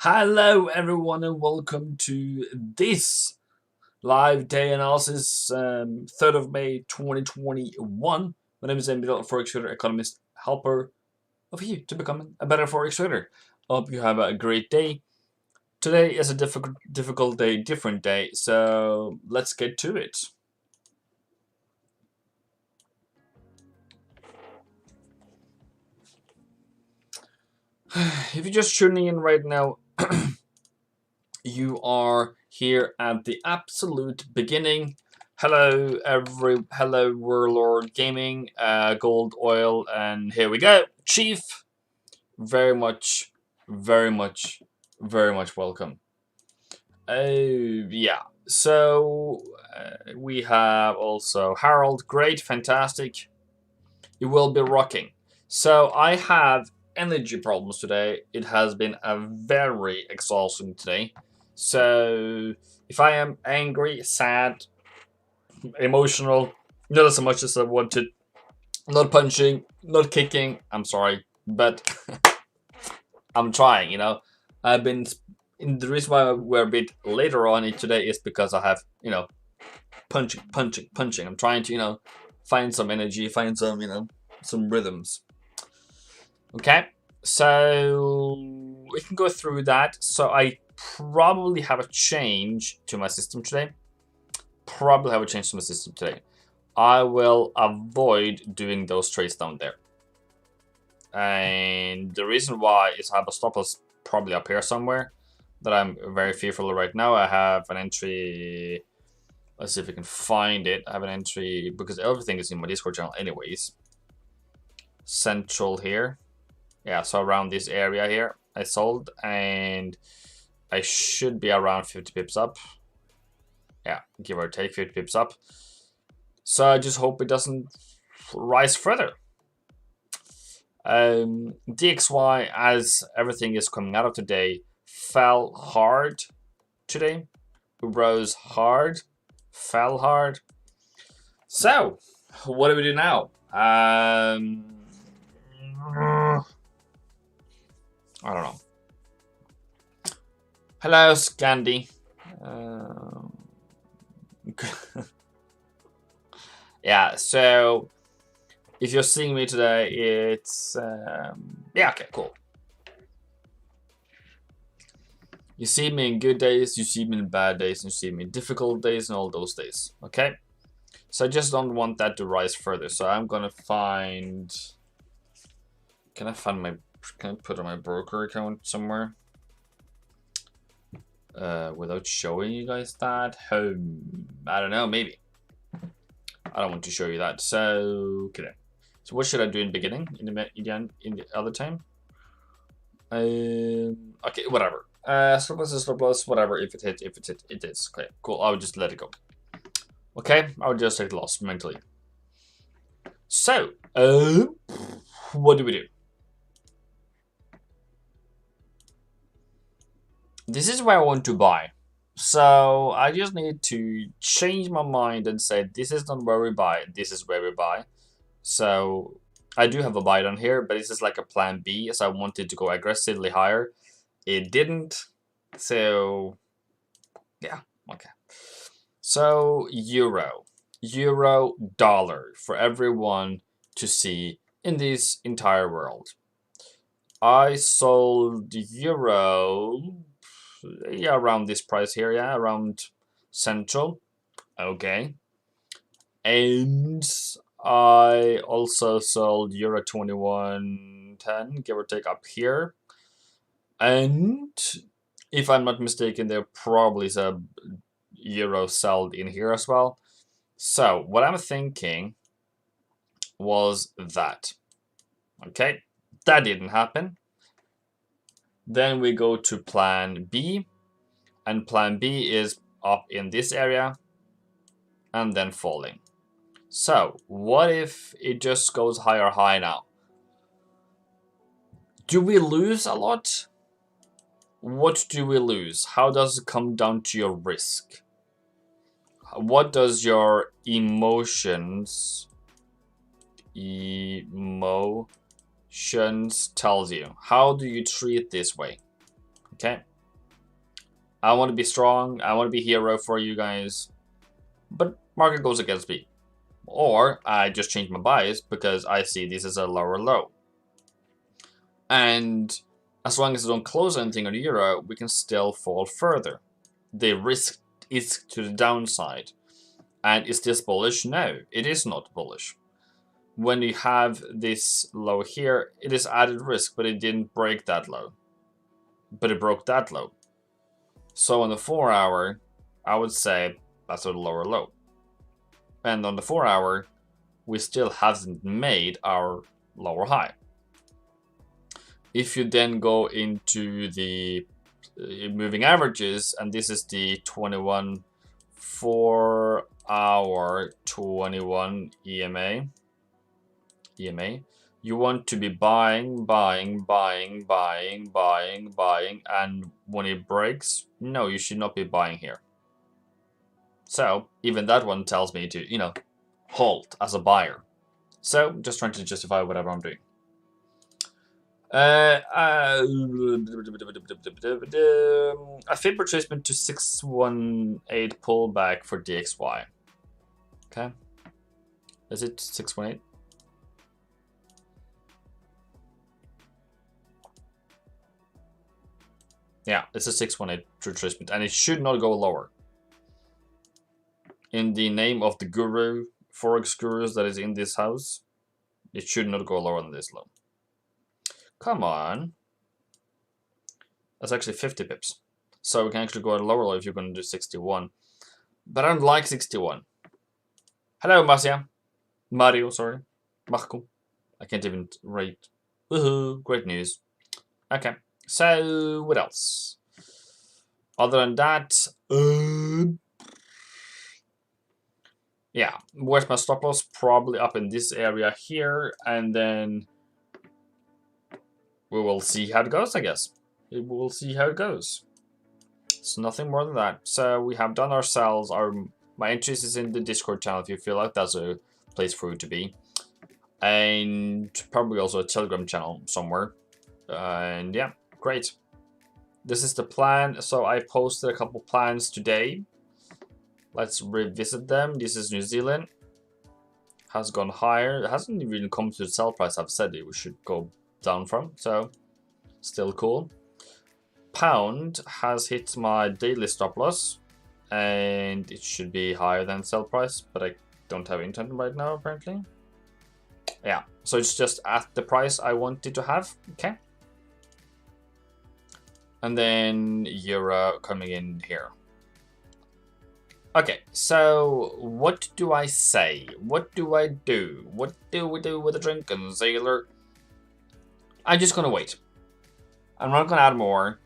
Hello everyone and welcome to this live day analysis, 3rd of May 2021. My name is MINDBLOWING, Forex trader, economist, helper of you to becoming a better Forex trader. Hope you have a great day. Today is a difficult day, different day, so let's get to it. If you're just tuning in right now, you are here at the absolute beginning. Hello, Warlord Gaming, Gold Oil, and here we go, Chief. Very much welcome. Yeah. So we have also Harold. Great, fantastic. You will be rocking. So I have energy problems today. It has been a very exhausting today. So if I am angry, sad, emotional, not as much as I wanted, not punching, not kicking, I'm sorry, but I'm trying, I've been, the reason why we're a bit later on it today is because I have, punching. I'm trying to, find some energy, find some, some rhythms. Okay, so we can go through that. So I probably have a change to my system today. I will avoid doing those trades down there. And the reason why is I have a stop loss probably up here somewhere that I'm very fearful of right now. I have an entry. Let's see if we can find it. I have an entry because everything is in my Discord channel anyways. Central here. Yeah, so around this area here I sold, and I should be around 50 pips up. Yeah, give or take 50 pips up. So I just hope it doesn't rise further. DXY, as everything is coming out of today, fell hard today. Rose hard, fell hard. So what do we do now? I don't know. Hello, Scandi. Yeah, so if you're seeing me today, it's yeah, okay, cool. You see me in good days, you see me in bad days, and you see me in difficult days and all those days. Okay, so I just don't want that to rise further. So I'm gonna find. Can I put on my broker account somewhere? Without showing you guys that? I don't know, maybe. I don't want to show you that. So, okay. So what should I do in the beginning? In the other time? Okay, whatever. Stop loss, whatever. If it hits, it is. Okay, cool. I'll just let it go. Okay, I'll just take the loss mentally. So, what do we do? This is where I want to buy. So I just need to change my mind and say this is not where we buy, this is where we buy. So I do have a buy down here, but this is like a plan B, so I wanted to go aggressively higher. It didn't. So yeah, okay. So euro, dollar for everyone to see in this entire world. I sold euro, yeah, around this price here, yeah, around central. Okay. And I also sold euro 21.10, give or take, up here. And if I'm not mistaken, there probably is a euro sold in here as well. So what I'm thinking was that. Okay, that didn't happen. Then we go to plan B, and plan B is up in this area and then falling. So what if it just goes higher high now? Do we lose a lot? What do we lose? How does it come down to your risk? What does your emotions tells you? How do you treat this way? Okay, I want to be strong. I want to be hero for you guys. But market goes against me. Or I just change my bias because I see this as a lower low. And as long as I don't close anything on the euro, we can still fall further. The risk is to the downside. And is this bullish? No, it is not bullish. When you have this low here, it is added risk, but it didn't break that low. But it broke that low. So on the 4 hour, I would say that's a lower low. And on the 4 hour, we still haven't made our lower high. If you then go into the moving averages, and this is the 21 4 hour 21 EMA, you want to be buying, and when it breaks, no, you should not be buying here. So even that one tells me to, you know, halt as a buyer. So just trying to justify whatever I'm doing. A fib retracement to 618 pullback for DXY. Okay. Is it 618? Yeah, it's a 618 retracement, and it should not go lower. In the name of the guru, Forex gurus that is in this house, it should not go lower than this low. Come on. That's actually 50 pips. So we can actually go at a lower low if you're going to do 61. But I don't like 61. Hello, Mario, sorry. Marco. I can't even rate. Woohoo, great news. Okay, so what else? Other than that, yeah, where's my stop loss? Probably up in this area here, and then we will see how it goes, I guess. We will see how it goes. It's nothing more than that. So we have done our sells. My interest is in the Discord channel if you feel like that's a place for you to be. And probably also a Telegram channel somewhere. And yeah, great. This is the plan. So I posted a couple plans today. Let's revisit them. This is New Zealand. Has gone higher. It hasn't even come to the sell price I've said it should go down from. So still cool. Pound has hit my daily stop loss. And it should be higher than sell price. But I don't have internet right now apparently. Yeah, so it's just at the price I wanted to have. Okay. And then euro coming in here. Okay, so what do I say? What do I do? What do we do with a drunken sailor? I'm just gonna wait. I'm not gonna add more.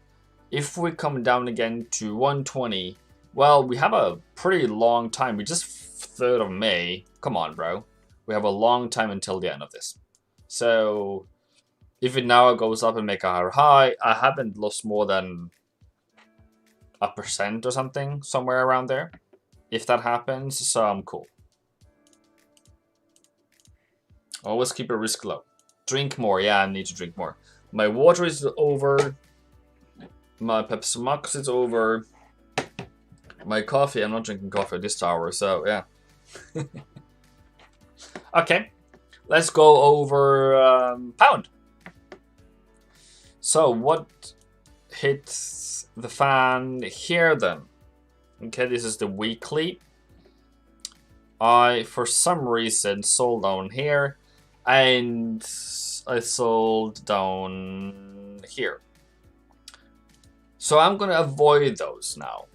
If we come down again to 120, well, we have a pretty long time. We just 3rd of May. Come on, bro. We have a long time until the end of this. So if it now goes up and make a higher high, I haven't lost more than 1% or something, somewhere around there. If that happens, so I'm cool. Always keep your risk low. Drink more. Yeah, I need to drink more. My water is over. My Pepsi Max is over. My coffee, I'm not drinking coffee at this hour, so yeah. Okay, let's go over pound. So what hits the fan here then? Okay, this is the weekly. I, for some reason, sold down here, and I sold down here. So I'm going to avoid those now.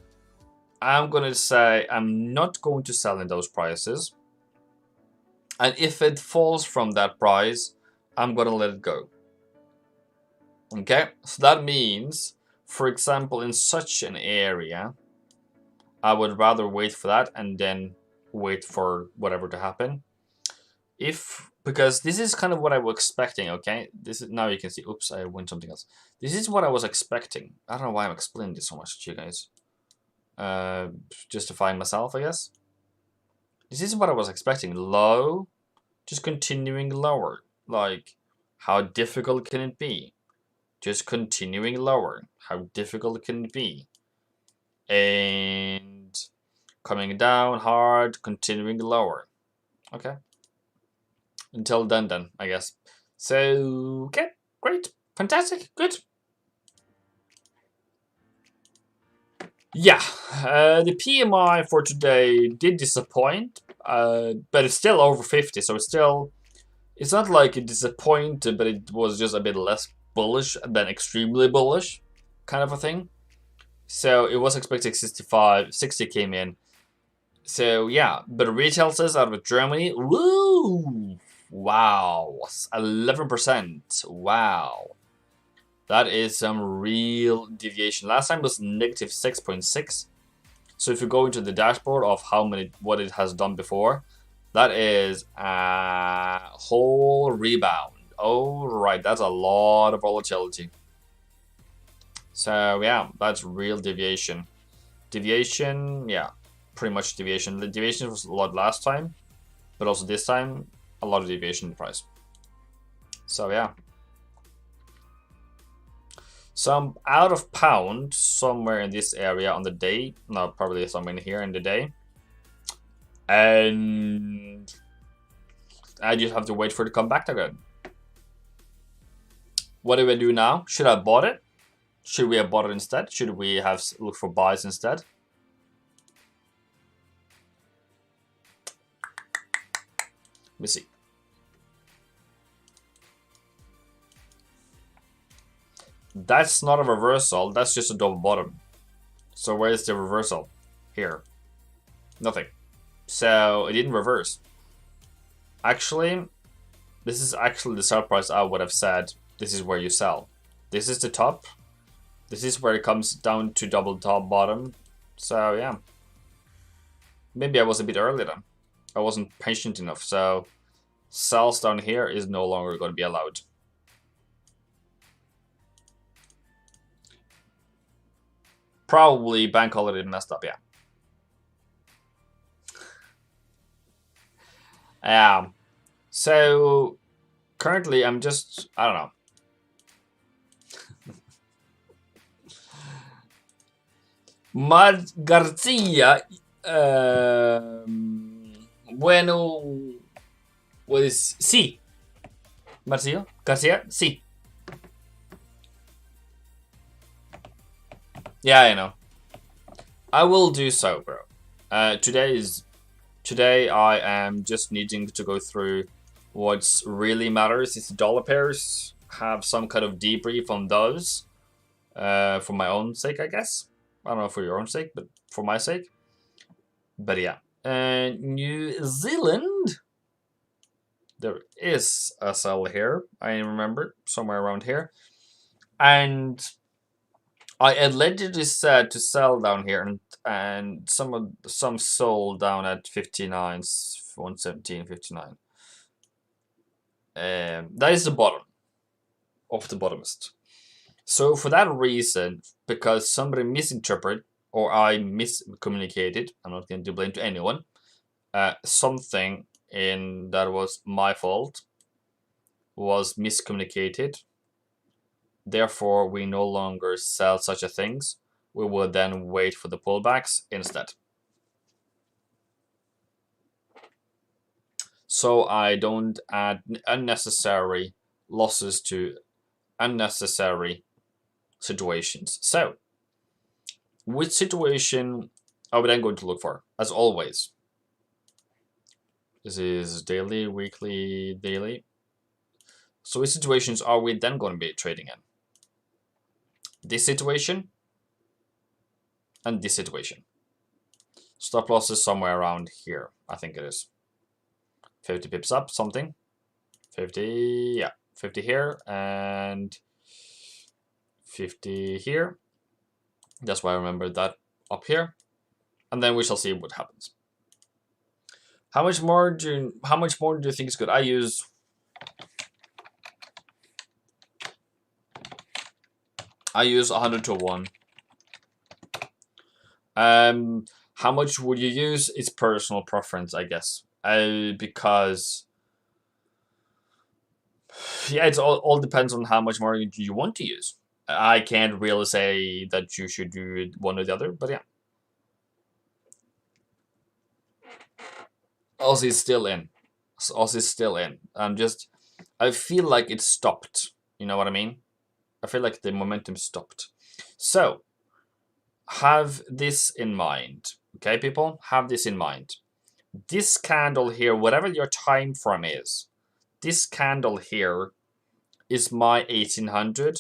I'm going to say I'm not going to sell in those prices. And if it falls from that price, I'm going to let it go. Okay, so that means, for example, in such an area, I would rather wait for that and then wait for whatever to happen. Because this is kind of what I was expecting, okay? This is, now you can see, oops, I went something else. This is what I was expecting. I don't know why I'm explaining this so much to you guys. Justifying myself, I guess. This is what I was expecting. Low, just continuing lower. Like, how difficult can it be? Just continuing lower. How difficult can it be? and coming down hard, continuing lower. Okay. Until then, I guess. So, okay, great, fantastic, good. Yeah, the PMI for today did disappoint, but it's still over 50, so it's not like it disappointed, but it was just a bit less bullish than extremely bullish, kind of a thing. So it was expected 65, 60 came in. So yeah, but retail sales out of Germany, woo, wow, 11%, wow. That is some real deviation. Last time was negative 6.6. So if you go into the dashboard of what it has done before, that is a whole rebound. Oh, right, that's a lot of volatility. So yeah, that's real deviation. Deviation, yeah, pretty much deviation. The deviation was a lot last time, but also this time, a lot of deviation in the price. So yeah. So I'm out of pound somewhere in this area on the day. No, probably somewhere in here in the day. And I just have to wait for it to come back again. What do we do now? Should I have bought it? Should we have bought it instead? Should we have looked for buys instead? Let me see. That's not a reversal. That's just a double bottom. So where's the reversal? Here. Nothing. So it didn't reverse. Actually, this is actually the sell price I would have said. This is where you sell. This is the top. This is where it comes down to double top bottom. So yeah. Maybe I was a bit early then. I wasn't patient enough. So sells down here is no longer going to be allowed. Probably bank holiday messed up, yeah. So currently I'm just, I don't know. Mad Garcia, bueno, pues sí. Marcio Garcia, sí. Yeah, I know. I will do so, bro. Today I am just needing to go through what's really matters is dollar pairs. Have some kind of debrief on those. For my own sake, I guess. I don't know for your own sake, but for my sake. But yeah. New Zealand. There is a sell here. I remember somewhere around here. And I allegedly said to sell down here, and some sold down at 59, 117, 59. That is the bottom of the bottomist. So for that reason, because somebody misinterpreted or I miscommunicated, I'm not going to blame to anyone, something in that was my fault was miscommunicated. Therefore, we no longer sell such a things. We will then wait for the pullbacks instead. So I don't add unnecessary losses to unnecessary situations. So, which situation are we then going to look for? As always. This is daily, weekly, daily. So which situations are we then going to be trading in? This situation and this situation. Stop loss is somewhere around here. I think it is 50 pips up, something. 50, yeah, 50 here and 50 here. That's why I remember that up here. And then we shall see what happens. How much more do you think is good? I use I use 100 to 1. How much would you use? It's personal preference, I guess. Because yeah, it all depends on how much more you want to use. I can't really say that you should do one or the other, but yeah. Aussie's still in. Aussie's still in. I feel like it stopped. You know what I mean? I feel like the momentum stopped. So, have this in mind. Okay, people? Have this in mind. This candle here, whatever your time frame is, this candle here is my 1800.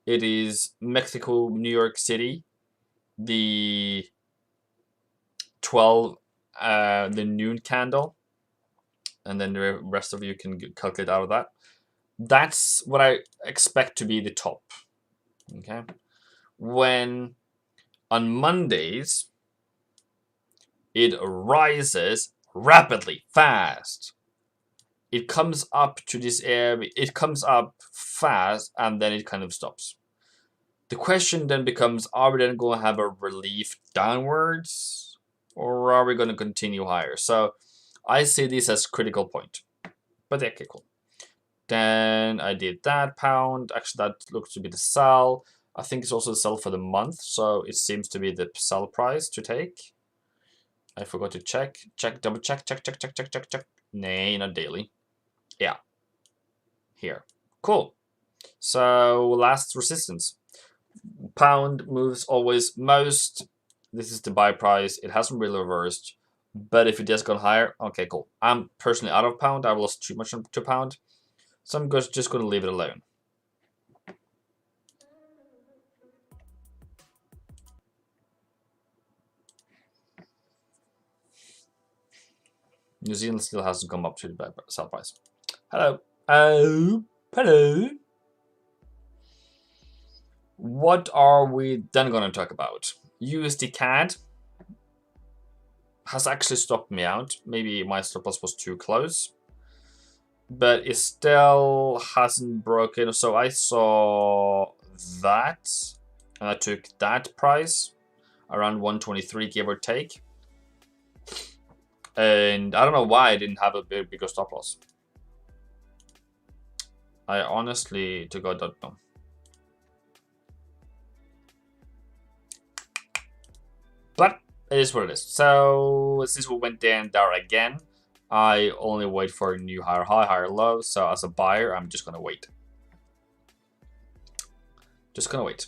It is Mexico, New York City, the 12, the noon candle, and then the rest of you can calculate out of that. That's what I expect to be the top. Okay, when on Mondays it rises rapidly, fast. It comes up to this area. It comes up fast, and then it kind of stops. The question then becomes: are we then going to have a relief downwards, or are we going to continue higher? So I see this as critical point. But okay, cool. Then I did that pound. Actually, that looks to be the sell. I think it's also the sell for the month, so it seems to be the sell price to take. I forgot to check. Double check. Nay, not daily. Yeah. Here. Cool. So last resistance. Pound moves always most. This is the buy price. It hasn't really reversed. But if it just gone higher, okay, cool. I'm personally out of pound. I lost too much to pound. So I'm just going to leave it alone. New Zealand still hasn't come up to the sell price. Hello. Oh, hello. What are we then going to talk about? USD CAD has actually stopped me out. Maybe my stop loss was too close, but it still hasn't broken. So I saw that, and I took that price around 123, give or take. And I don't know why I didn't have a bigger stop loss. I honestly, to God, don't know. But it is what it is. So since we went there again, I only wait for a new higher high, higher low. So as a buyer, I'm just gonna wait. Just gonna wait.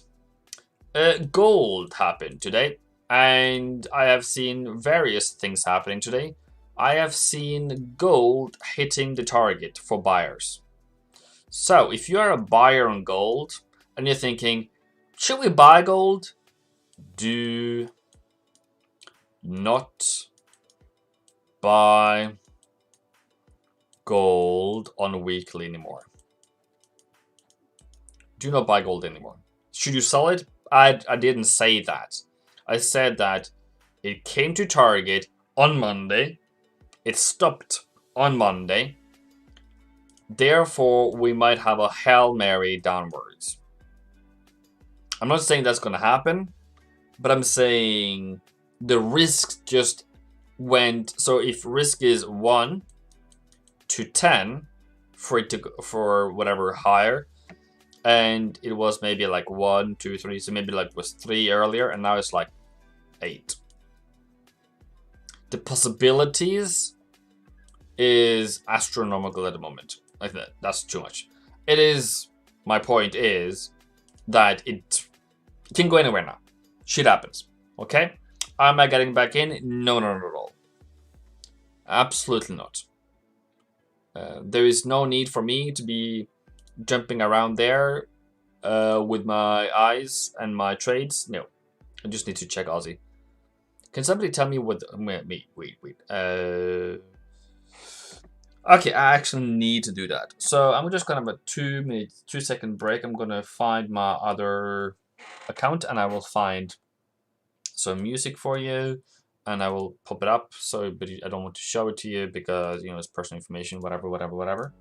Gold happened today, and I have seen various things happening today. I have seen gold hitting the target for buyers. So if you're a buyer on gold and you're thinking, should we buy gold? Do not buy gold on weekly anymore. Do not buy gold anymore. Should you sell it? I didn't say that. I said that it came to target on Monday. It stopped on Monday. Therefore, we might have a Hail Mary downwards. I'm not saying that's going to happen, but I'm saying the risk just went. So if risk is 1 to 10 for it to go for whatever higher, and it was maybe like 1, 2, 3, so maybe like was 3 earlier, and now it's like 8. The possibilities is astronomical at the moment. Like that's too much. It is. My point is that it can go anywhere now. Shit happens. Okay. Am I getting back in? No, not at all. Absolutely not. There is no need for me to be jumping around there with my eyes and my trades. No, I just need to check Aussie. Can somebody tell me what? Wait. Okay, I actually need to do that. So I'm just gonna have a 2-second break. I'm gonna find my other account and I will find some music for you, and I will pop it up. So, but I don't want to show it to you because it's personal information. Whatever.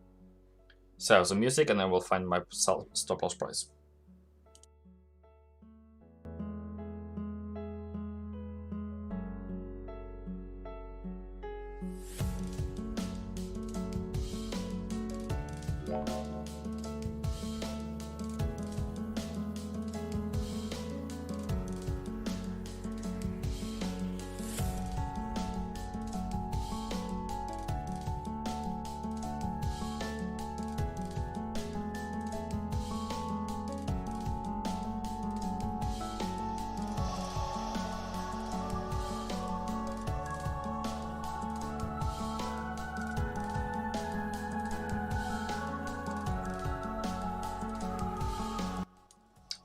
So some music, and then we'll find my stop loss price.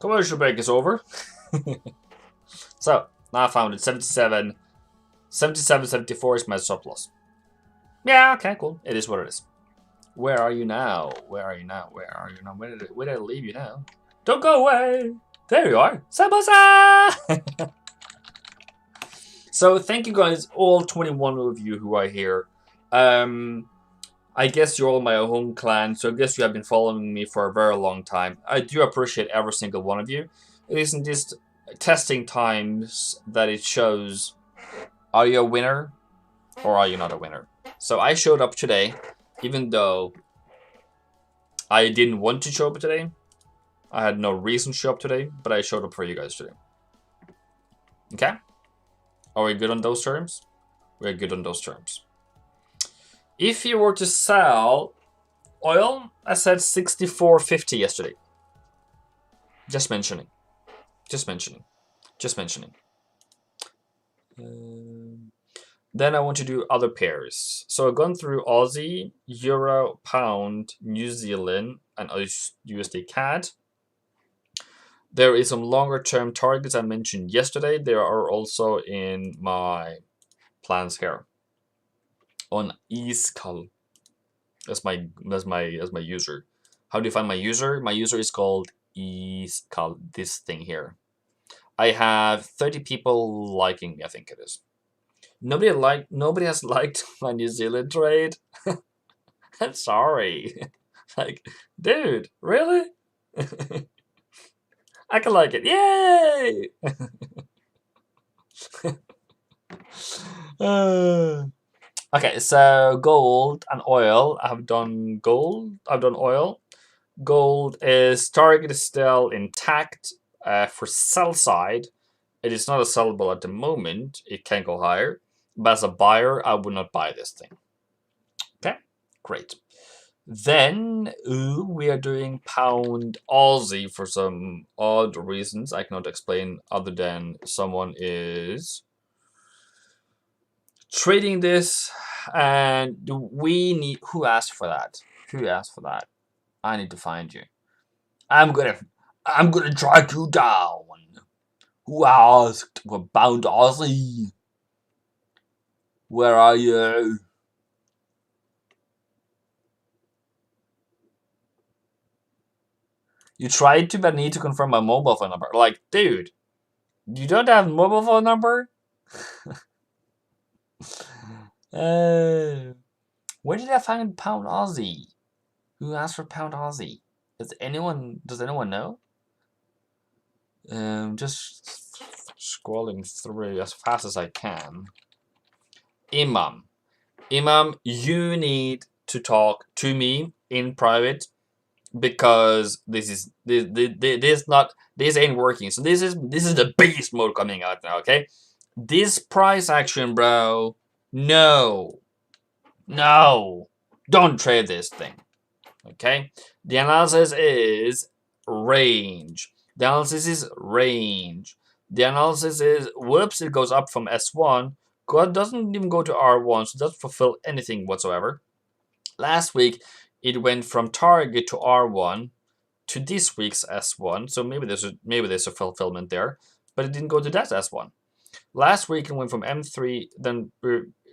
Commercial break is over. So, now I found it. 77, 74 is my stop loss. Yeah, okay, cool. It is what it is. Where are you now? Where are you now? Where are you now? Where did I leave you now? Don't go away! There you are. Sabosa! So, thank you guys, all 21 of you who are here. I guess you're all my home clan, so I guess you have been following me for a very long time. I do appreciate every single one of you. It is in these testing times that it shows, are you a winner or are you not a winner? So I showed up today, even though I didn't want to show up today. I had no reason to show up today, but I showed up for you guys today. Okay? Are we good on those terms? We're good on those terms. If you were to sell oil, I said 64.50 yesterday. Just mentioning. Just mentioning. Just mentioning. Then I want to do other pairs. So I've gone through Aussie, Euro, Pound, New Zealand, and USD CAD. There is some longer term targets I mentioned yesterday. They are also in my plans here. On Iskal. That's my user. How do you find my user? My user is called Iskal, this thing here. I have 30 people liking me, I think it is. Nobody has liked my New Zealand trade. I'm sorry. Like, dude, really? I can like it. Yay! Okay, so gold and oil. I've done gold. I've done oil. Gold is target is still intact. For sell side, it is not a sellable at the moment. It can go higher. But as a buyer, I would not buy this thing. Okay, great. Then we are doing pound Aussie for some odd reasons I cannot explain other than someone is trading this, and we need. Who asked for that? Who asked for that? I need to find you. I'm gonna track you down. Who asked for pound Aussie? Where are you? You tried to, but need to confirm my mobile phone number. Like, dude, you don't have mobile phone number? Where did I find pound Aussie? Who asked for pound Aussie? Does anyone know? Just scrolling through as fast as I can. Imam, you need to talk to me in private because this ain't working. So this is the beast mode coming out now. Okay, this price action, bro. No, don't trade this thing. Okay, the analysis is range. The analysis is range. The analysis is, whoops, it goes up from S1. God doesn't even go to R1, so it doesn't fulfill anything whatsoever. Last week, it went from target to R1 to this week's S1, so maybe there's a fulfillment there, but it didn't go to that S1. Last week, it went from M3, then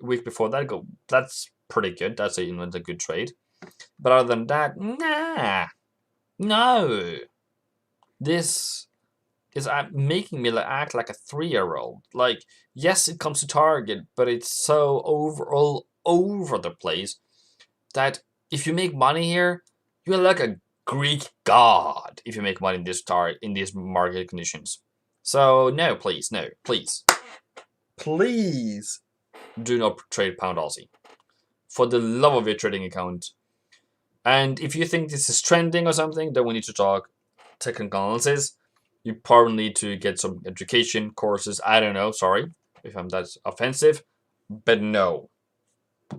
week before that, that's pretty good. That's a good trade. But other than that, nah, no. This is making me act like a 3-year-old. Like, yes, it comes to target, but it's so all over the place that if you make money here, you're like a Greek god if you make money in these market conditions. So no, please, do not trade pound Aussie for the love of your trading account. And if you think this is trending or something, then we need to talk technical analysis. You probably need to get some education courses. I don't know. Sorry if I'm that offensive, but no,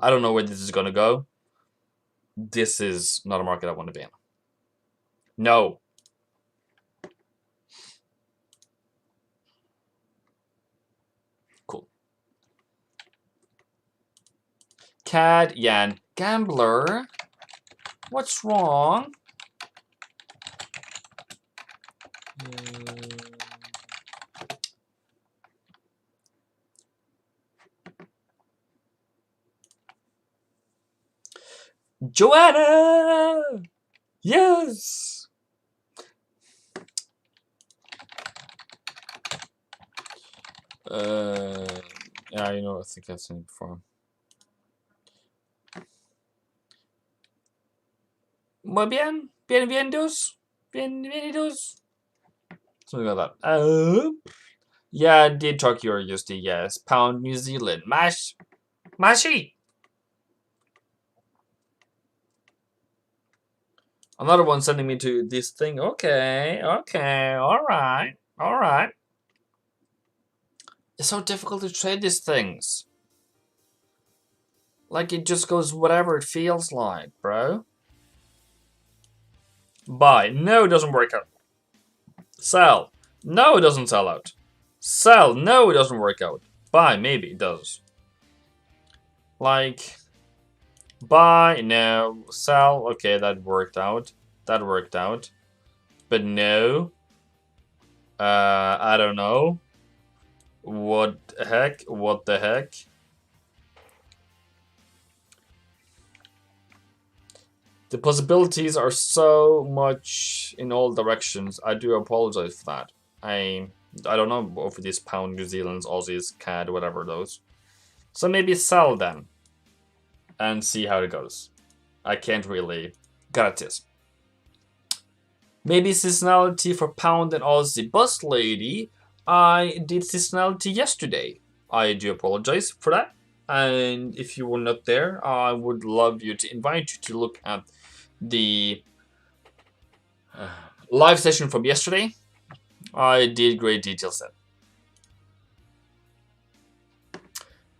I don't know where this is gonna go. This is not a market I want to be in. No. Cool. CAD Yan Gambler. What's wrong? Joanna! Yes! Yeah, you know, I think I've seen it before. Muy bien, bienvenidos, bienvenidos. Something like that. Yeah, I did talk your USD, yes. Pound New Zealand. Mashi! Another one sending me to this thing. Okay, alright, alright. It's so difficult to trade these things. Like, it just goes whatever it feels like, bro. Buy. No, it doesn't work out. Sell. No, it doesn't sell out. Sell. No, it doesn't work out. Buy. Maybe it does. Like, buy. No. Sell. Okay, that worked out. That worked out. But no. I don't know. What the heck? What the heck? The possibilities are so much in all directions. I do apologize for that. I don't know over these pound, New Zealand's, Aussies, CAD, whatever those. So maybe sell then and see how it goes. I can't really guarantee this. Maybe seasonality for pound and Aussie. Bus lady, I did seasonality yesterday. I do apologize for that. And if you were not there, I would love you to invite you to look at the live session from yesterday. I did great details then.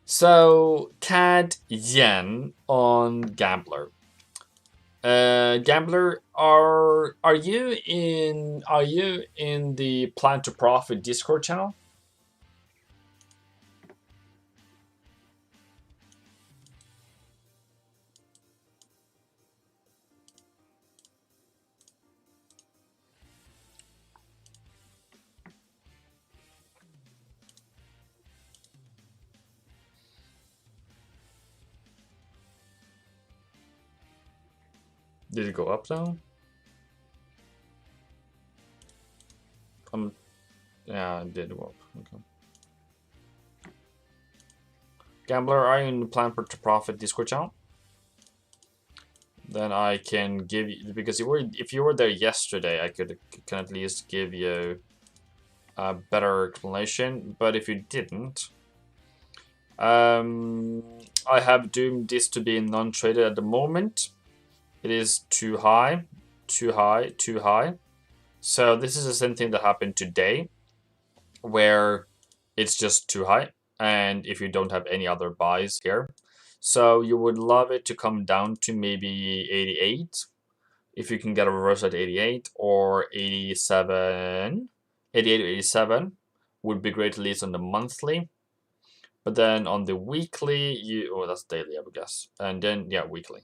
So CAD yen on Gambler. Gambler, are you in the Plan to Profit Discord channel? Did it go up now? Yeah, it did go up. Okay. Gambler, are you in the Plan to Profit Discord channel? Then I can give you, because if you were there yesterday, I can at least give you a better explanation. But if you didn't, I have doomed this to be non-traded at the moment. It is too high, too high, too high. So this is the same thing that happened today, where it's just too high. And if you don't have any other buys here, so you would love it to come down to maybe 88. If you can get a reversal at 88 or 87, 88 or 87 would be great, at least on the monthly. But then on the weekly, that's daily, I would guess. And then, yeah, weekly.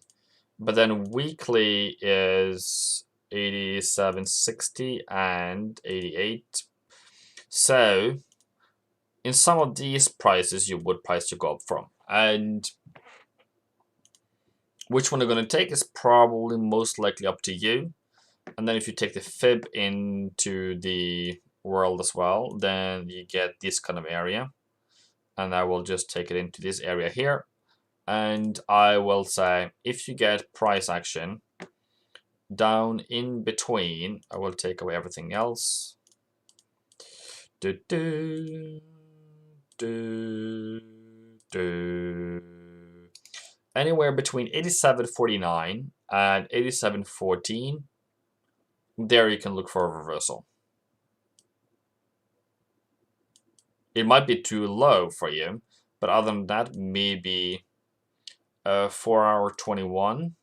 But then weekly is 87.60 and 88. So in some of these prices, you would price to go up from. And which one you're going to take is probably most likely up to you. And then if you take the fib into the world as well, then you get this kind of area. And I will just take it into this area here. And I will say, if you get price action down in between, I will take away everything else. Anywhere between 87.49 and 87.14, there you can look for a reversal. It might be too low for you, but other than that, maybe 4-hour 21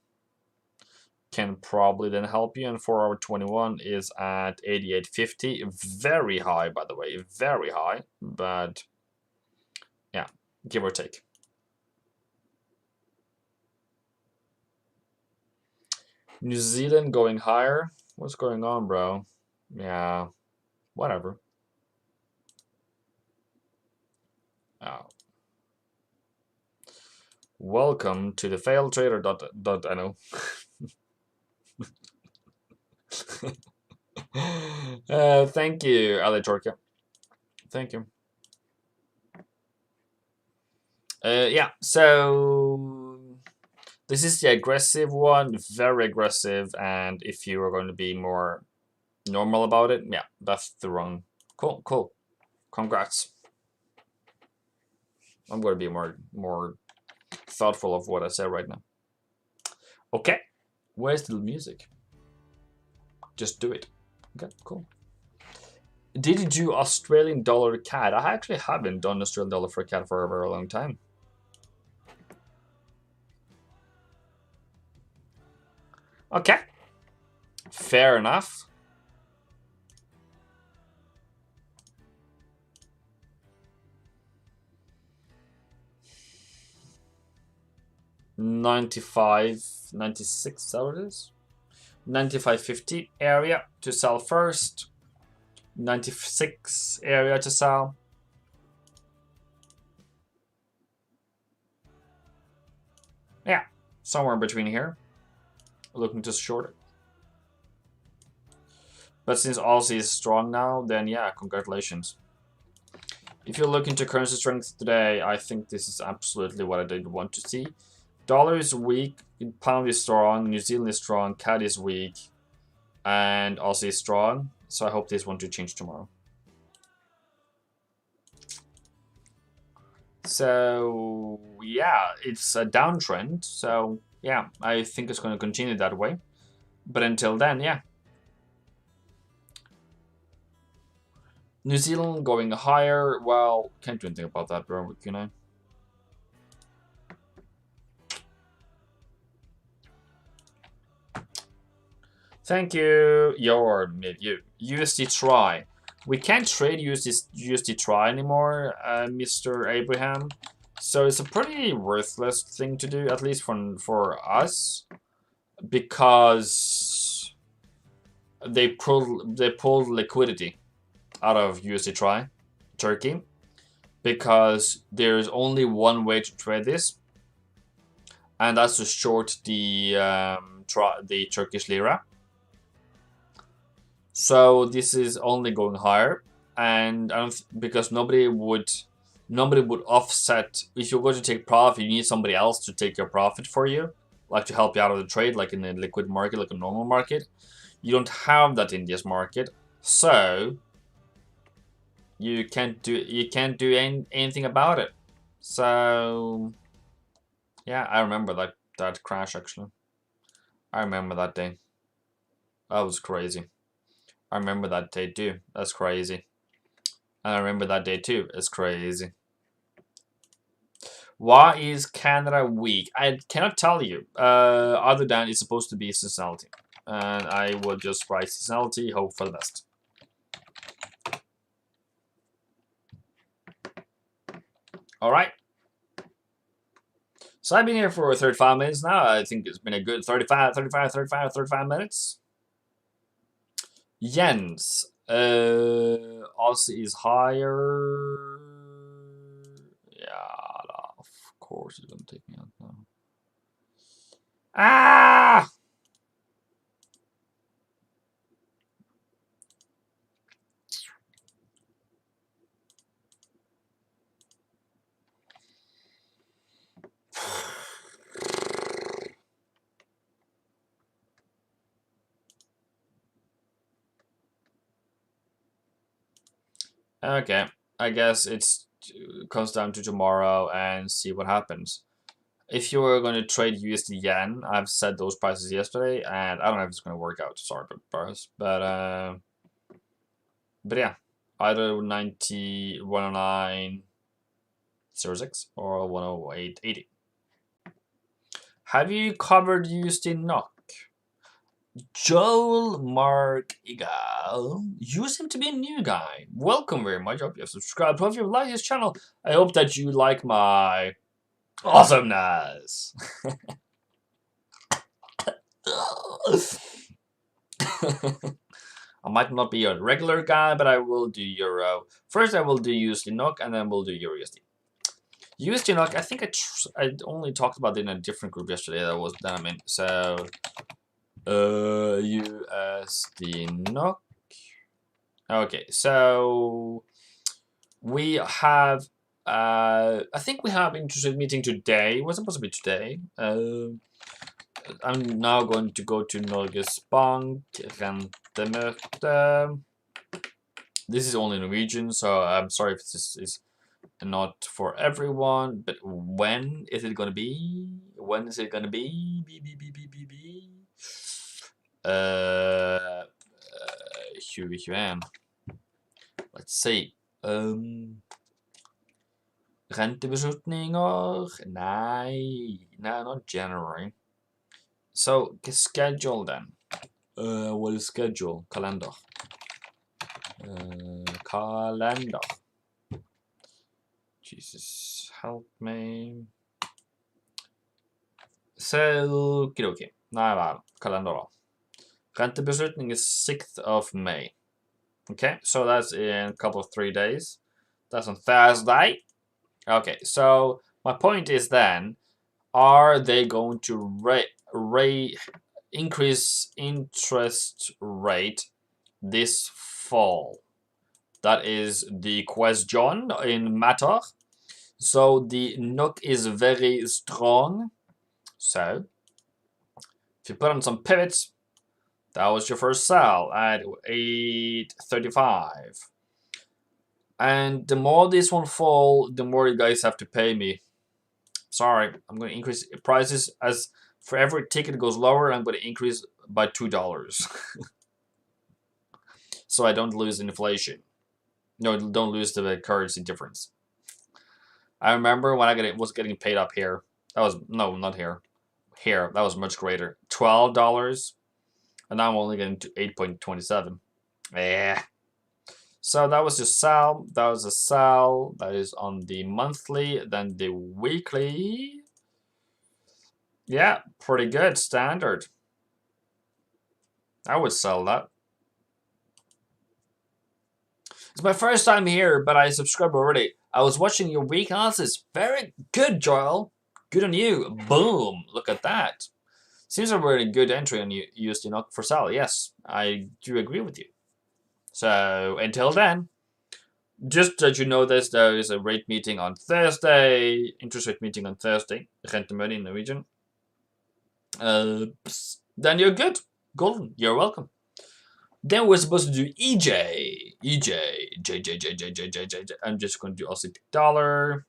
can probably then help you, and 4-hour 21 is at 88.50. Very high, by the way, very high, but yeah, give or take. New Zealand going higher. What's going on, bro? Yeah, whatever. Oh. Welcome to the failtrader.no. Thank you, Ali Torka. Thank you. Yeah, so this is the aggressive one, very aggressive, and if you are going to be more normal about it, yeah, that's the wrong. Cool, cool. Congrats. I'm going to be more thoughtful of what I say right now. Okay, where's the music? Just do it. Okay, cool. Did you do Australian dollar CAD? I actually haven't done Australian dollar for CAD for a very long time. Okay, fair enough. $95, $96, that what it is? $95.50 area to sell first. $96 area to sell. Yeah, somewhere in between here. Looking to short it. But since Aussie is strong now, then yeah, congratulations. If you're looking to currency strength today, I think this is absolutely what I did want to see. Dollar is weak, pound is strong, New Zealand is strong, CAD is weak, and Aussie is strong. So I hope this one to change tomorrow. So yeah, it's a downtrend. So yeah, I think it's going to continue that way. But until then, yeah. New Zealand going higher. Well, can't do anything about that, bro. Can I? Thank you. Your you USD try. We can't trade USD try anymore, Mr. Abraham. So it's a pretty worthless thing to do, at least for us, because they pulled liquidity out of USD try, Turkey, because there's only one way to trade this, and that's to short the Turkish lira. So this is only going higher, and because nobody would offset. If you're going to take profit, you need somebody else to take your profit for you, like to help you out of the trade, like in a liquid market, like a normal market. You don't have that in this market, so you can't do anything about it. So yeah, I remember that crash actually. I remember that day. That was crazy. I remember that day too. That's crazy. And I remember that day too. It's crazy. Why is Canada weak? I cannot tell you. Other than it's supposed to be seasonality. And I will just write seasonality, hope for the best. Alright. So I've been here for 35 minutes now. I think it's been a good 35 minutes. Yens. Aussie is higher. Yeah, of course it's gonna take me out now. Ah! Okay, I guess it comes down to tomorrow and see what happens. If you were going to trade USD yen, I've set those prices yesterday, and I don't know if it's going to work out. Sorry, but yeah, either 90, 109.06 or 108.80. Have you covered USD NOK? Joel Mark Eagle. You seem to be a new guy. Welcome very much. I hope you have subscribed. I hope you like this channel. I hope that you like my awesomeness. I might not be a regular guy, but I will do Euro. First, I will do USD NOK, and then we'll do Euro USD. USD NOK, I think I only talked about it in a different group yesterday. That I'm in. So USD NOK. Okay, so we have I think we have interest rate meeting today. It was supposed to be today. I'm now going to go to Norges Bank rentemøte. This is only Norwegian, so I'm sorry if this is not for everyone, but when is it gonna be? When is it gonna be? Uh, 2021. Let's see. Rentebeslutninger? Nei, not January. So schedule then. What is schedule? Calendar. Calendar. Jesus, help me. Så, okay. Nei vel, kalender da. Rentebeslutning is 6th of May. Okay, so that's in a couple of 3 days. That's on Thursday. Okay, so my point is then, are they going to increase interest rate this fall? That is the question in matter. So the NOK is very strong. So if you put on some pivots, that was your first sell at 8.35. And the more this one fall, the more you guys have to pay me. Sorry, I'm going to increase prices. As for every ticket goes lower, I'm going to increase by $2. So I don't lose inflation. No, don't lose the currency difference. I remember when I was getting paid up here. That was, no, not here. Here, that was much greater. $12. And now I'm only getting to 8.27. Yeah. So that was just sell. That was a sell. That is on the monthly. Then the weekly. Yeah, pretty good. Standard. I would sell that. It's my first time here, but I subscribed already. I was watching your week analysis. Very good, Joel. Good on you. Boom. Look at that. Seems a really good entry on USD NOK for sell. Yes, I do agree with you. So until then, just that you know this, there is a rate meeting on Thursday, interest rate meeting on Thursday, rentemøte in Norwegian. Then you're good. Golden. You're welcome. Then we're supposed to do EJ. I'm just going to do Aussie dollar.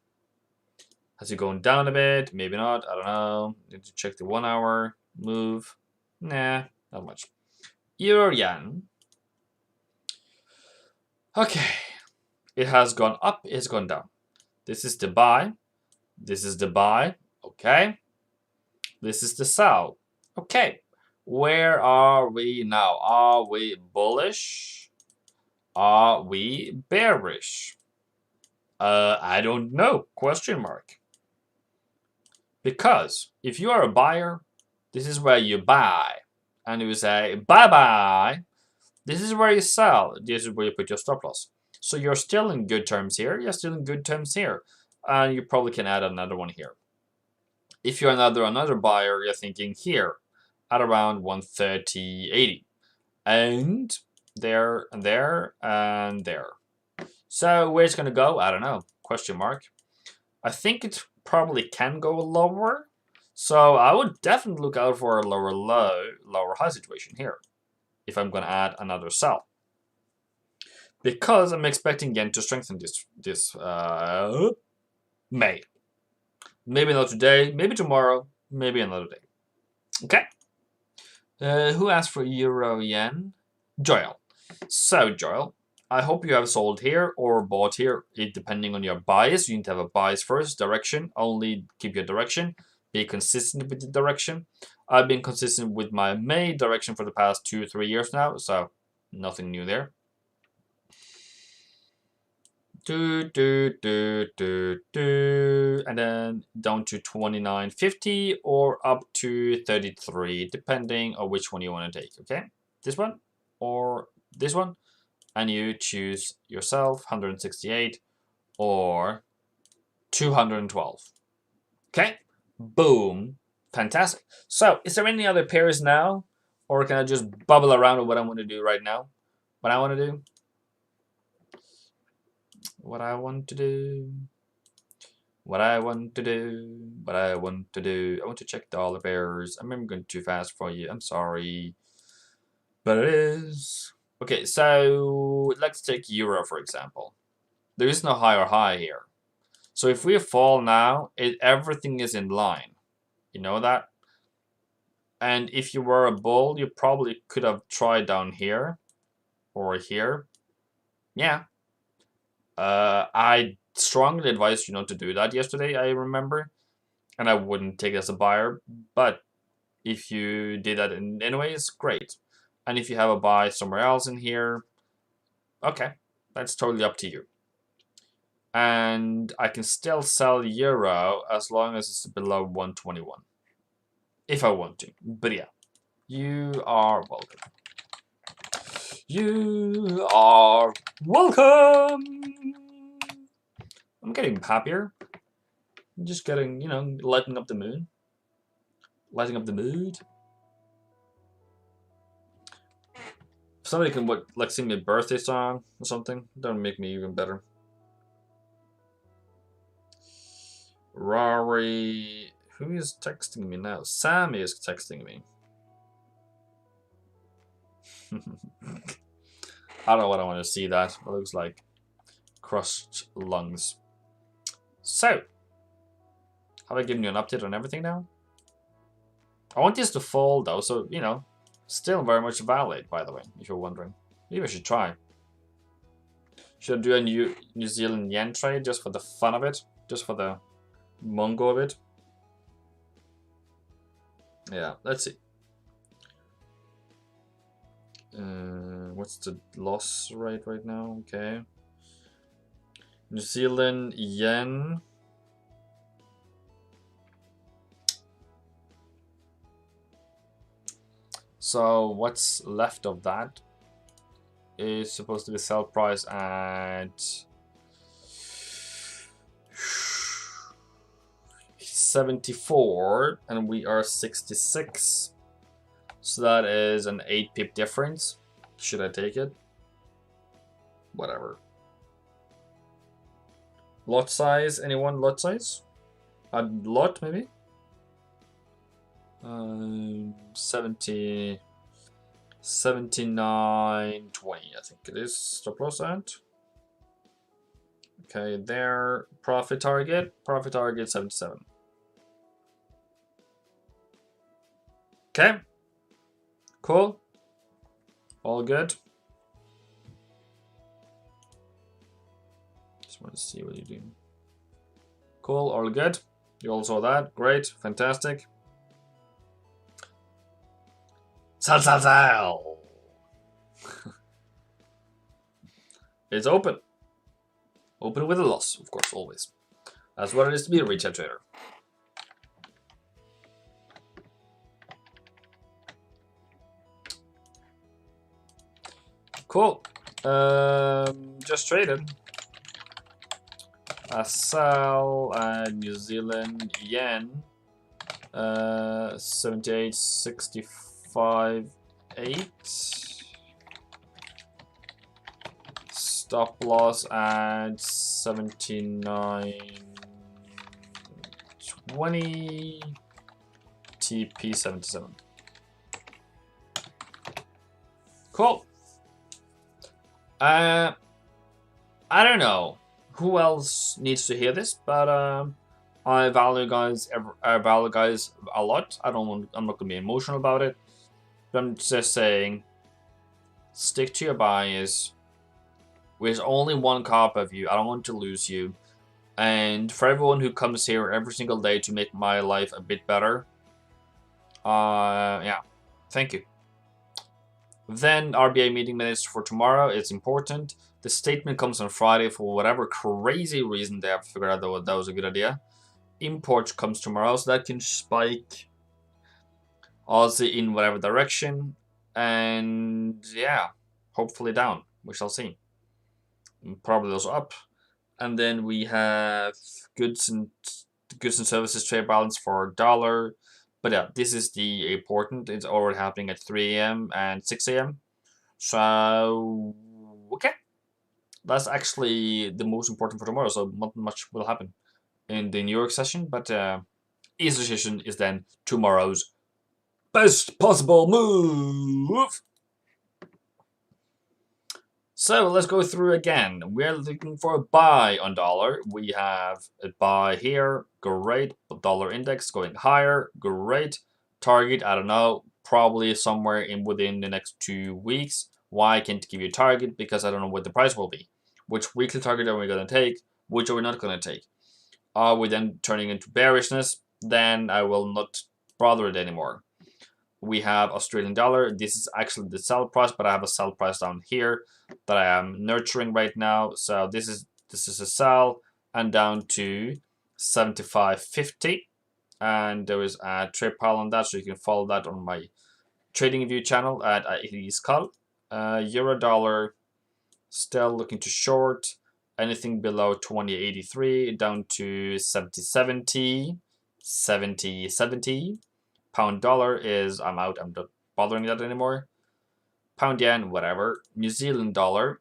Has it going down a bit? Maybe not. I don't know. Need to check the 1 hour move. Nah, not much. Euro yen. Okay. It has gone up. It's gone down. This is the buy. This is the buy. Okay. This is the sell. Okay. Where are we now? Are we bullish? Are we bearish? I don't know. Question mark. Because if you are a buyer, this is where you buy. And you say, bye-bye. This is where you sell. This is where you put your stop loss. So you're still in good terms here. You're still in good terms here. And you probably can add another one here. If you're another buyer, you're thinking here at around 130.80. And there, and there, and there. So where it's going to go, I don't know. Question mark. I think it probably can go lower. So I would definitely look out for a lower low, lower high situation here. If I'm going to add another sell. Because I'm expecting yen to strengthen this May. Maybe not today, maybe tomorrow, maybe another day. Okay. Who asked for euro yen? Joel. So, Joel, I hope you have sold here or bought here, depending on your bias. You need to have a bias first, direction. Only keep your direction. Be consistent with the direction. I've been consistent with my May direction for the past 2 or 3 years now, so nothing new there. And then down to 29.50 or up to 33, depending on which one you want to take. Okay, this one or this one, and you choose yourself 168 or 212. Okay, boom, fantastic. So, is there any other pairs now, or can I just bubble around with what I'm going to do right now? What I want to do? What I want to do? What I want to do? What I want to do? I want to check the dollar pairs. I'm going too fast for you. I'm sorry, but it is. Okay, so let's take euro for example. There is no higher high here. So if we fall now, everything is in line. You know that? And if you were a bull, you probably could have tried down here or here. Yeah. I strongly advised you not to do that yesterday, I remember. And I wouldn't take it as a buyer. But if you did that anyways, great. And if you have a buy somewhere else in here, okay, that's totally up to you. And I can still sell euro as long as it's below 121. If I want to. But yeah, you are welcome. You are welcome. I'm getting happier. I'm just getting, you know, lighting up the mood. Lighting up the mood. If somebody can, like sing me a birthday song or something, that would make me even better. Rory, who is texting me now? Sam is texting me. I don't know what I want to see that. It looks like crushed lungs. So, have I given you an update on everything now? I want this to fall though, so, you know, still very much valid, by the way, if you're wondering. Maybe I should try. Should I do a New Zealand yen trade just for the fun of it? Just for the Mongo of it? Yeah, let's see. What's the loss rate right now? Okay. New Zealand yen. So what's left of that is supposed to be sell price at 74 and we are 66. So that is an 8 pip difference. Should I take it? Whatever. Lot size? Anyone lot size? A lot maybe? 70, 79.20 I think it is. Stop loss at. Okay, there. Profit target 77. Okay. Cool. All good. Just want to see what you're doing. Cool, all good. You all saw that. Great, fantastic. Sal, sal, sal. It's open. Open with a loss, of course, always. That's what it is to be a retail trader. Cool. Just traded. I sell New Zealand yen. 78.65.8. Stop loss at 79.20. TP 77. Cool. I don't know who else needs to hear this, but I value guys a lot. I'm not gonna be emotional about it. But I'm just saying, stick to your bias. There's only one copy of you. I don't want to lose you. And for everyone who comes here every single day to make my life a bit better, yeah, thank you. Then RBA meeting minutes for tomorrow. It's important. The statement comes on Friday for whatever crazy reason they have figured out that was a good idea. Import comes tomorrow, so that can spike Aussie in whatever direction. And yeah, hopefully down. We shall see. Probably also up. And then we have goods and services trade balance for dollar. But yeah, this is the important. It's already happening at 3 a.m. and 6 a.m. So okay, that's actually the most important for tomorrow. So not much will happen in the New York session, but Eastern session is then tomorrow's best possible move. So let's go through again. We're looking for a buy on dollar. We have a buy here. Great. Dollar index going higher. Great. Target, I don't know. Probably somewhere in within the next 2 weeks. Why I can't give you a target? Because I don't know what the price will be. Which weekly target are we going to take? Which are we not going to take? Are we then turning into bearishness? Then I will not bother it anymore. We have Australian dollar. This is actually the sell price, but I have a sell price down here that I am nurturing right now. So this is a sell and down to 75.50, and there is a trade pile on that, so you can follow that on my trading view channel at Iskal. Euro dollar still looking to short anything below 20.83 down to 70.70, 70.70. Pound dollar is I'm out. I'm not bothering that anymore. Pound yen, whatever. New Zealand dollar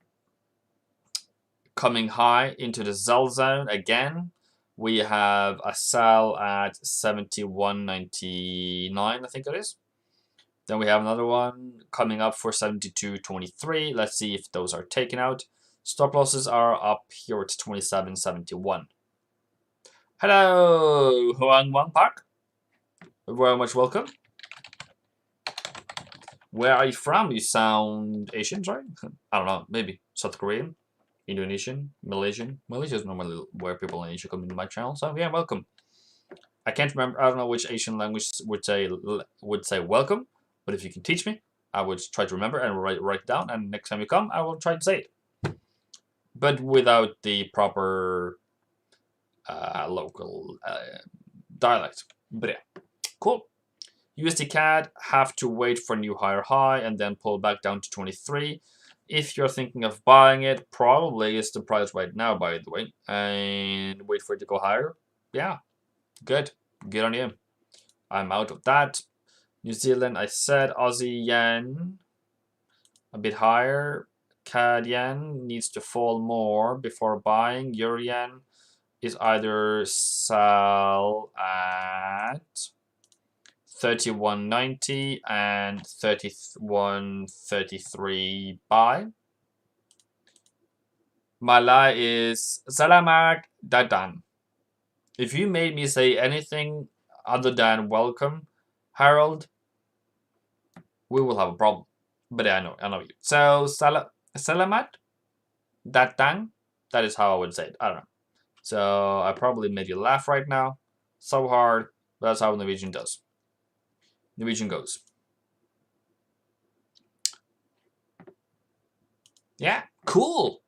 coming high into the sell zone again. We have a sell at 71.99, I think it is. Then we have another one coming up for 72.23. Let's see if those are taken out. Stop losses are up here at 27.71. Hello, Huang Wang Park. Very much welcome. Where are you from? You sound Asian, right? I don't know. Maybe South Korean, Indonesian, Malaysian. Malaysia is normally where people in Asia come into my channel. So yeah, welcome. I can't remember. I don't know which Asian language would say welcome. But if you can teach me, I would try to remember and write it down. And next time you come, I will try to say it, but without the proper local dialect. But yeah, cool. USD CAD have to wait for a new higher high and then pull back down to 23. If you're thinking of buying it, probably is the price right now, by the way, and wait for it to go higher. Yeah, good. Good on you. I'm out of that. New Zealand, I said. Aussie yen, a bit higher. CAD yen needs to fall more before buying. Euro yen is either sell at 31.90 and 31.33 buy. Malai is Salamat Datang. If you made me say anything other than welcome, Harold, we will have a problem. But yeah, I know you. So Salamat Datang, that is how I would say it. I don't know. So I probably made you laugh right now. So hard, but that's how Norwegian does. Norwegian goes. Yeah, cool.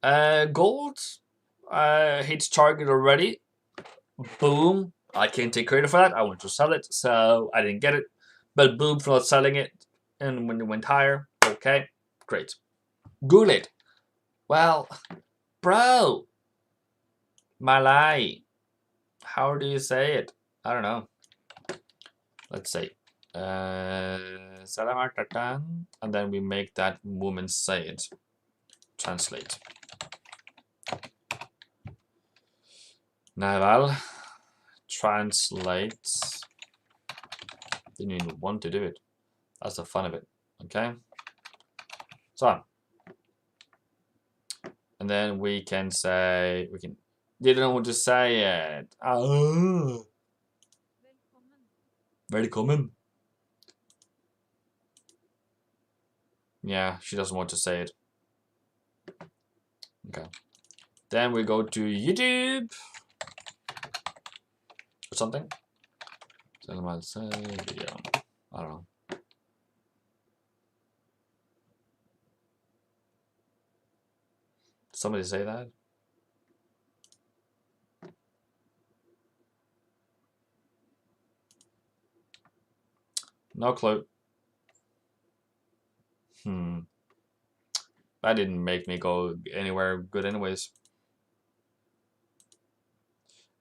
Gold hits target already. Boom. I can't take credit for that. I went to sell it, so I didn't get it. But boom for not selling it. And when it went higher, okay, great. Good. Well, bro. Malay. How do you say it? I don't know. Let's say. Salamat datang. And then we make that woman say it. Translate. Naval. Translate. Didn't even want to do it. That's the fun of it. Okay. So. And then we can say, didn't know what to say it. Oh. Very common. Yeah, she doesn't want to say it. Okay. Then we go to YouTube. Or something. Video. I don't know. Somebody say that? No clue. That didn't make me go anywhere good anyways.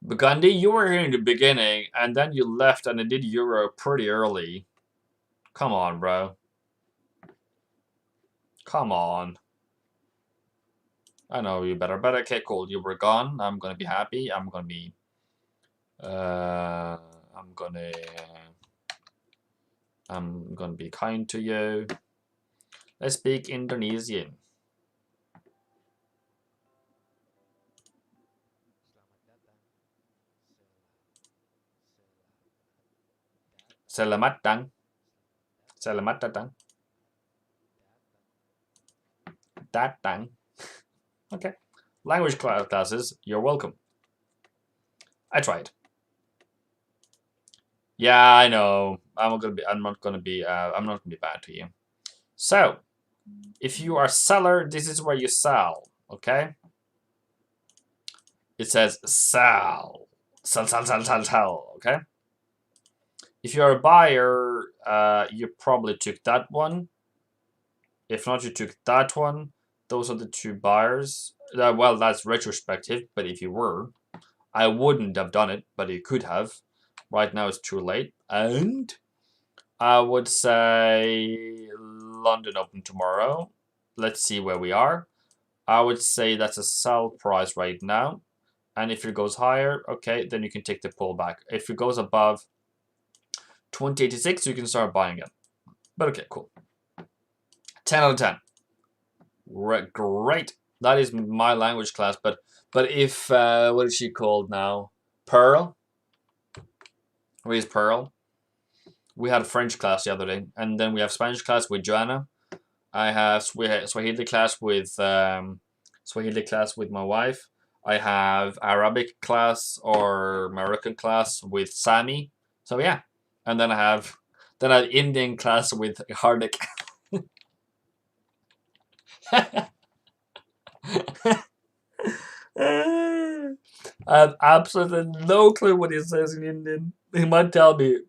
Gandhi, you were here in the beginning, and then you left, and I did Euro pretty early. Come on, bro. Come on. I know you better, but okay, cool. You were gone. I'm gonna be happy. I'm gonna be. I'm gonna be kind to you. Let's speak Indonesian. Selamat datang. Selamat datang. Datang. Okay. Language classes, you're welcome. I tried. Yeah, I know. I'm not gonna be bad to you. So, if you are a seller, this is where you sell. Okay. It says sell. Sell. Okay. If you're a buyer, you probably took that one. If not, you took that one. Those are the two buyers. Well, that's retrospective, but if you were, I wouldn't have done it, but you could have. Right now it's too late. And I would say London open tomorrow. Let's see where we are. I would say that's a sell price right now. And if it goes higher, okay, then you can take the pullback. If it goes above 2086, you can start buying it. But okay, cool. 10 out of 10. Great. That is my language class. But if what is she called now? Pearl. Where is Pearl? We had a French class the other day, and then we have Spanish class with Joanna. I have Swahili class with my wife. I have Arabic class or Moroccan class with Sami. So yeah, and then I have Indian class with Hardik. I have absolutely no clue what he says in Indian. He might tell me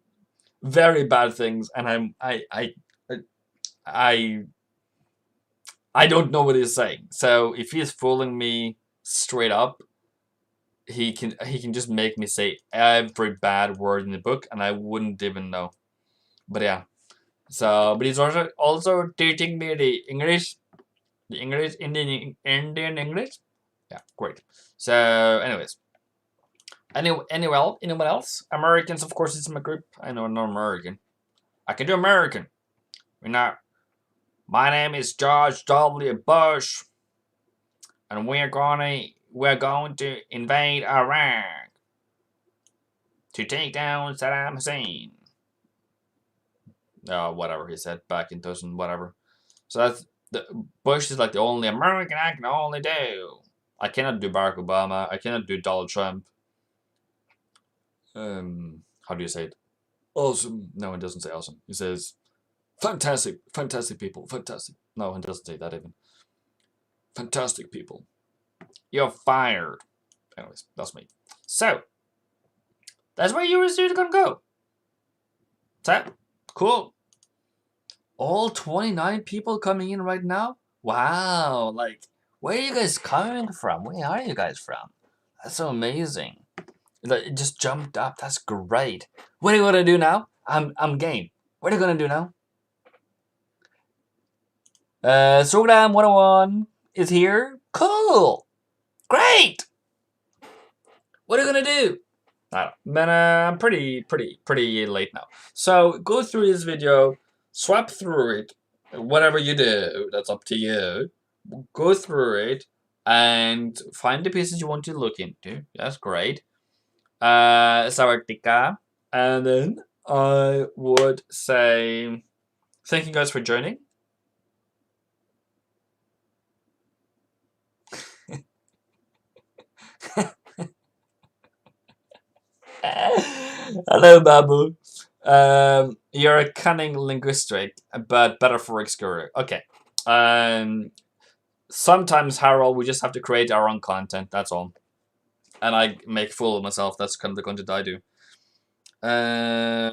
very bad things, and I don't know what he's saying. So if he's fooling me straight up, he can just make me say every bad word in the book, and I wouldn't even know. But yeah. So, but he's also teaching me the English, Indian English. Yeah, great. So, anyways, anyone else? Americans, of course, it's my group. I know no American. I can do American. We're not. My name is George W. Bush, and we're going to invade Iraq to take down Saddam Hussein. Whatever he said back in 2000, whatever. So that's Bush is like the only American I can only do. I cannot do Barack Obama. I cannot do Donald Trump. How do you say it? Awesome. No, it doesn't say awesome. He says fantastic people, fantastic. No, it doesn't say that even. Fantastic people. You're fired. Anyways, that's me. So, that's where USD gonna go. So, cool. All 29 people coming in right now? Wow, like, where are you guys coming from? Where are you guys from? That's so amazing. It just jumped up. That's great. What are you gonna do now? I'm game. What are you gonna do now? Program 101 is here. Cool. Great. What are you gonna do? I don't know. But I'm pretty late now. So go through this video, swap through it, whatever you do, that's up to you. Go through it and find the pieces you want to look into. That's great. Sawadika. And then I would say thank you guys for joining. Hello, Babu. You're a cunning linguistic, but better FOREX guru. Okay. Sometimes, Harold, we just have to create our own content. That's all. And I make fool of myself. That's kind of the content I do. I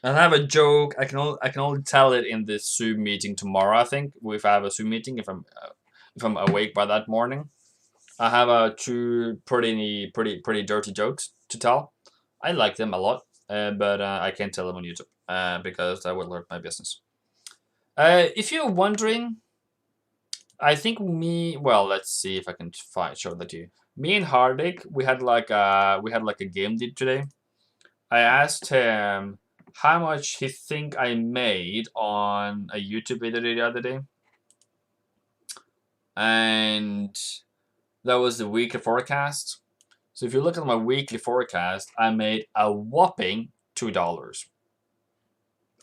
have a joke. I can only tell it in this Zoom meeting tomorrow. I think if I have a Zoom meeting, if I'm awake by that morning. I have two pretty dirty jokes to tell. I like them a lot, but I can't tell them on YouTube because that would hurt my business. If you're wondering, I think well, let's see if I can show that to you. Me and Hardik, we had like a game date today. I asked him how much he think I made on a YouTube video the other day, and that was the weekly forecast. So if you look at my weekly forecast, I made a whopping $2.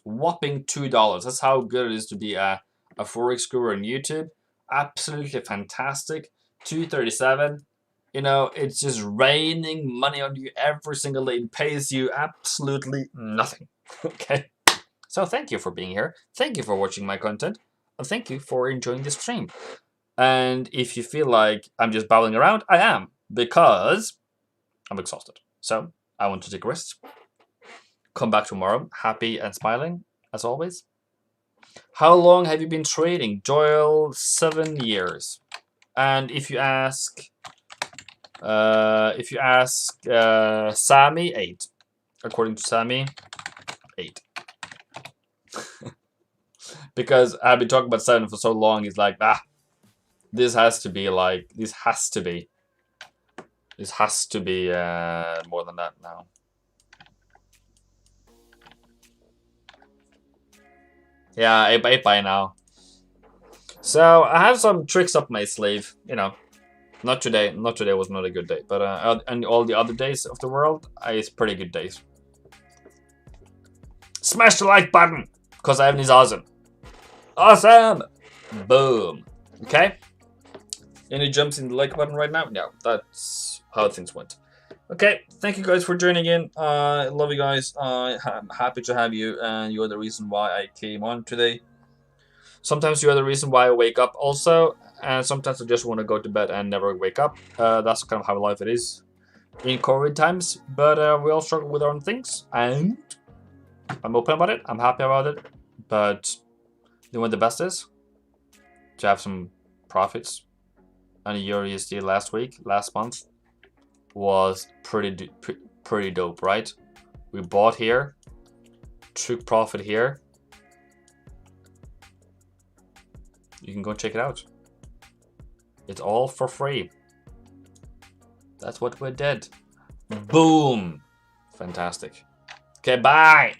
Whopping $2. That's how good it is to be a Forex guru on YouTube. Absolutely fantastic. 237. You know, it's just raining money on you every single day. It pays you absolutely nothing. Okay. So thank you for being here. Thank you for watching my content. And thank you for enjoying this stream. And if you feel like I'm just babbling around, I am. Because I'm exhausted. So I want to take a rest. Come back tomorrow, happy and smiling, as always. How long have you been trading? Joel, 7 years. And if you ask Sammy, 8. According to Sammy, 8. Because I've been talking about 7 for so long, he's like, this has to be more than that now. Yeah, 8 by now. So I have some tricks up my sleeve, you know. Not today. Not today was not a good day, but and all the other days of the world, it's pretty good days. Smash the like button, cause Evan is awesome. Awesome. Boom. Okay. Any jumps in the like button right now? No, that's how things went. Okay, thank you guys for joining in. I love you guys. I'm happy to have you, and you're the reason why I came on today. Sometimes you're the reason why I wake up also, and sometimes I just want to go to bed and never wake up. That's kind of how life it is in COVID times, but we all struggle with our own things, and I'm open about it. I'm happy about it, but you know what the best is? To have some profits. And USD last month, was pretty dope, right? We bought here, took profit here. You can go check it out. It's all for free. That's what we did. Boom. Fantastic. Okay, bye.